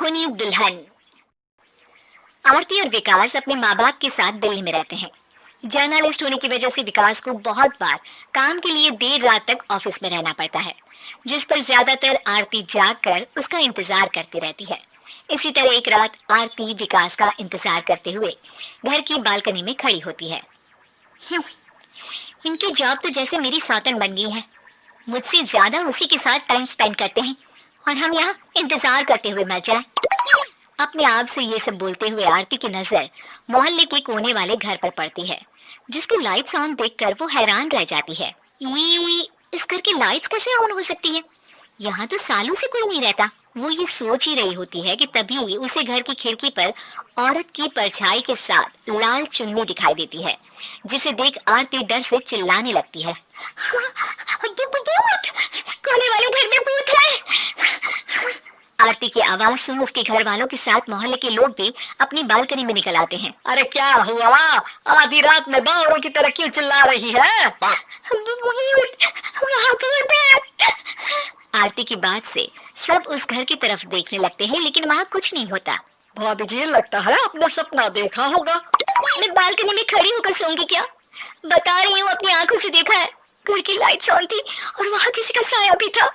अनहोनी दुल्हन। आरती और विकास अपने माँ बाप के साथ दिल्ली में रहते हैं। जर्नलिस्ट होने की वजह से विकास को बहुत बार काम के लिए देर रात तक ऑफिस में रहना पड़ता है, जिस पर ज्यादातर आरती जागकर उसका इंतजार करती रहती है। इसी तरह एक रात आरती विकास का इंतजार करते हुए घर की बालकनी में खड़ी होती है। इनकी जॉब तो जैसे मेरी सौतन बन गई है। मुझसे ज्यादा उसी के साथ टाइम स्पेंड करते हैं और हम यहाँ इंतजार करते हुए मर जाए। अपने आप से ये सब बोलते हुए आरती की नजर मोहल्ले के कोने वाले घर पर पड़ती है, जिसकी लाइट्स ऑन देखकर वो हैरान रह जाती है। ये इस घर की लाइट्स कैसे ऑन हो सकती है? यहाँ तो सालों से कोई नहीं रहता। वो ये सोच ही रही होती है कि तभी उसे घर की खिड़की पर औरत की परछाई के साथ लाल चुन्नी दिखाई देती है, जिसे देख आरती डर से चिल्लाने लगती है। भूत! कोने वाले घर में भूत है! आरती की आवाज सुन उसके घर वालों के साथ मोहल्ले के लोग भी अपनी बालकनी में निकल आते हैं। अरे क्या हुआ? आधी रात में बावरों की तरह क्यों चिल्ला रही है? आरती की बात से सब उस घर की तरफ देखने लगते हैं, लेकिन वहाँ कुछ नहीं होता। भाभी जी, लगता है आपने सपना देखा होगा। मैं बालकनी में खड़ी होकर सोऊंगी क्या? बता रही हूँ, अपनी आंखों से देखा है। घर की लाइट्स ऑन थी और वहाँ किसी का साया भी था।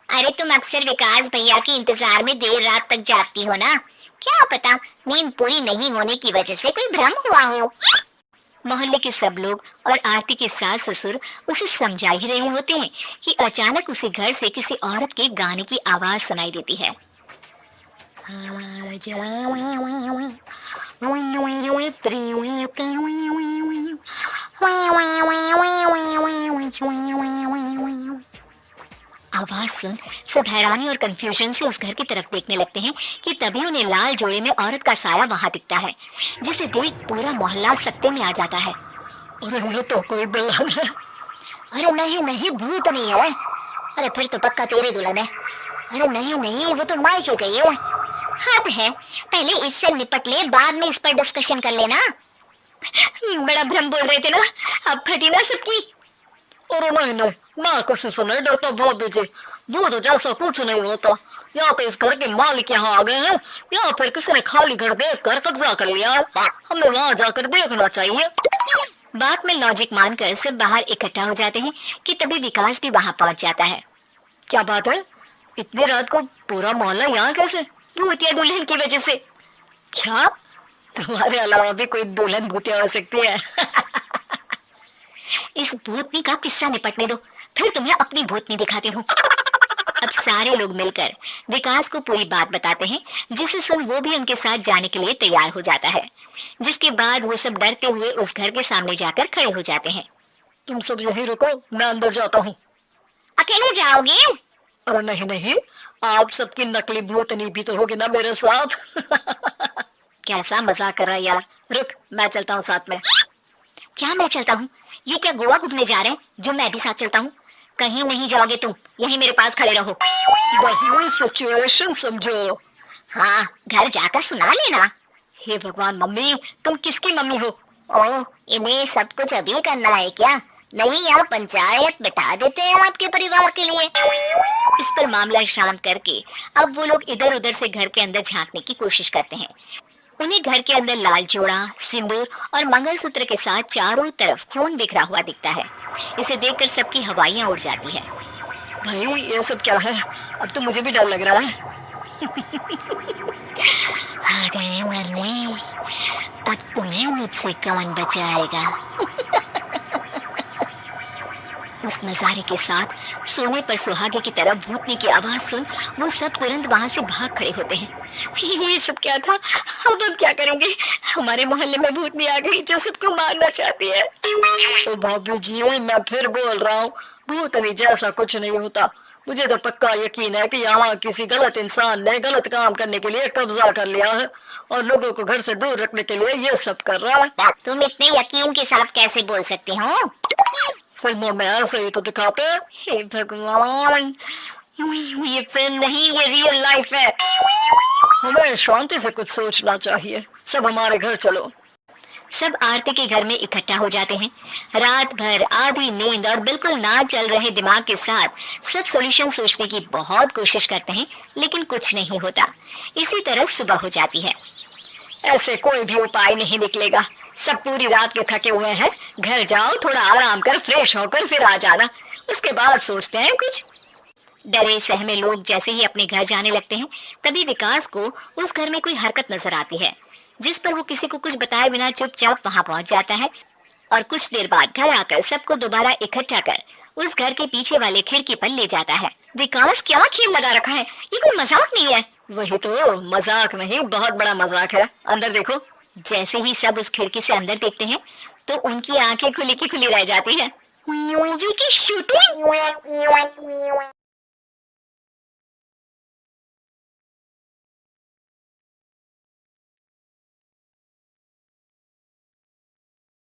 अरे तुम अक्सर विकास भैया के इंतजार में देर रात तक जागती हो ना, क्या पता नींद पूरी नहीं होने की वजह से कोई भ्रम हुआ हो। मोहल्ले के सब लोग और आरती के सास ससुर उसे समझा ही रहे होते हैं कि अचानक उसे घर से किसी औरत के गाने की आवाज सुनाई देती है। आवाज सुन सब हैरानी और कंफ्यूजन से उस घर की तरफ देखने लगते हैं कि तभी उन्हें लाल जोड़े में औरत का साया वहां दिखता है, जिसे देख पूरा मोहल्ला सकते में आ जाता है। अरे ये तो कोई दुल्हन है। अरे नहीं नहीं, भूत नहीं है। अरे फिर तो पक्का तेरी दुल्हन है। अरे नहीं नहीं, वो तो मायके गई है। हद है, पहले इससे निपट ले, बाद में इस पर डिस्कशन कर लेना। बड़ा भ्रम बोल रहे थे ना, अब फटी ना सबकी। अरे नहीं नहीं, मैं किसी से नहीं डरता भाभी जी। भूत जैसा कुछ नहीं होता। या तो इस घर के मालिक यहाँ आ गए हैं, या फिर किसी ने खाली घर देख कर कब्जा कर लिया। हमें वहाँ जाकर देखना चाहिए। बात में लॉजिक मानकर सब बाहर इकट्ठा हो जाते हैं कि तभी विकास भी वहाँ पहुँच जाता है। क्या बात है? इतनी रात को पूरा मोहल्ला यहाँ कैसे? भूतिया दुल्हन की वजह से। क्या तुम्हारे अलावा भी कोई दुल्हन भूतिया हो सकती है? इस भूतनी का किस्सा निपटने दो, फिर तुम्हें अपनी भूतनी दिखाती हूँ। अब सारे लोग मिलकर विकास को पूरी बात बताते हैं, जिसे सुन वो भी उनके साथ जाने के लिए तैयार हो जाता है। जिसके बाद वो सब डरते हुए उस घर के सामने जाकर खड़े हो जाते हैं। तुम सब यहीं रुको, मैं अंदर जाता हूँ। अकेले जाओगे? अरे नहीं नहीं, आप सबकी नकली भूतनी भी तो होगी ना मेरे साथ। कैसा मजाक कर रहा है यार। रुक, मैं चलता हूँ साथ में। क्या मैं चलता हूँ? ये क्या गोवा घूमने जा रहे हैं जो मैं भी साथ चलता हूँ? कहीं नहीं जाओगे तुम, यहीं मेरे पास खड़े रहो। वही सिचुएशन समझो। हाँ, घर जाकर सुना लेना। हे भगवान, मम्मी तुम किसकी मम्मी हो? ओह, इन्हें सब कुछ अभी करना है क्या? नहीं, यहाँ पंचायत बिठा देते हैं आपके परिवार के लिए। इस पर मामला शांत करके अब वो लोग इधर उधर से घर के अंदर झांकने की कोशिश करते हैं। उन्हें घर के अंदर लाल जोड़ा, सिंदूर और मंगलसूत्र के साथ चारों तरफ खून बिखरा हुआ दिखता है। इसे देखकर सबकी हवाइयां उड़ जाती है। भाई ये सब क्या है? अब तो मुझे भी डर लग रहा है। आ गए मरने, अब तुम्हें मुझसे कौन बचाएगा? उस नजारे के साथ सोने पर सुहागे की तरह भूतनी की आवाज सुन वो सब तुरंत वहां से भाग खड़े होते हैं। ये सब क्या था? अब हम क्या करेंगे? हमारे मोहल्ले में भूतनी आ गई जो सबको मारना चाहती है। तो भाभी जी, मैं फिर बोल रहा हूँ, भूतनी जैसा कुछ नहीं होता। मुझे तो पक्का यकीन है कि यहाँ किसी गलत इंसान ने गलत काम करने के लिए कब्जा कर लिया है और लोगों को घर से दूर रखने के लिए ये सब कर रहा है। तुम इतने यकीन के साथ कैसे बोल सकते हो? फिल्मों में ऐसे ही तो दिखाते हैं। हे भगवान, ये फिल्म नहीं, ये रियल लाइफ है। हमें शांति से कुछ सोचना चाहिए। सब हमारे घर चलो। सब आरती के घर में इकट्ठा हो जाते हैं। रात भर आधी नींद और बिल्कुल ना चल रहे दिमाग के साथ सब सॉल्यूशन सोचने की बहुत कोशिश करते हैं, लेकिन कुछ नहीं होता। इसी तरह सुबह हो जाती है। ऐसे कोई भी उपाय नहीं निकलेगा। सब पूरी रात के थके हुए हैं। घर जाओ, थोड़ा आराम कर, फ्रेश होकर फिर आ जाना, उसके बाद सोचते हैं कुछ। डरे सहमे लोग जैसे ही अपने घर जाने लगते हैं, तभी विकास को उस घर में कोई हरकत नजर आती है, जिस पर वो किसी को कुछ बताए बिना चुपचाप वहां पहुंच जाता है और कुछ देर बाद घर आकर सबको दोबारा इकट्ठा कर उस घर के पीछे वाले खिड़की पर ले जाता है। विकास, क्या खेल लगा रखा है? ये कोई मजाक नहीं है। वही तो, मजाक नहीं, बहुत बड़ा मजाक है। अंदर देखो। जैसे ही सब उस खिड़की से अंदर देखते हैं तो उनकी आंखें खुली की खुली रह जाती है। मूवी की शूटिंग।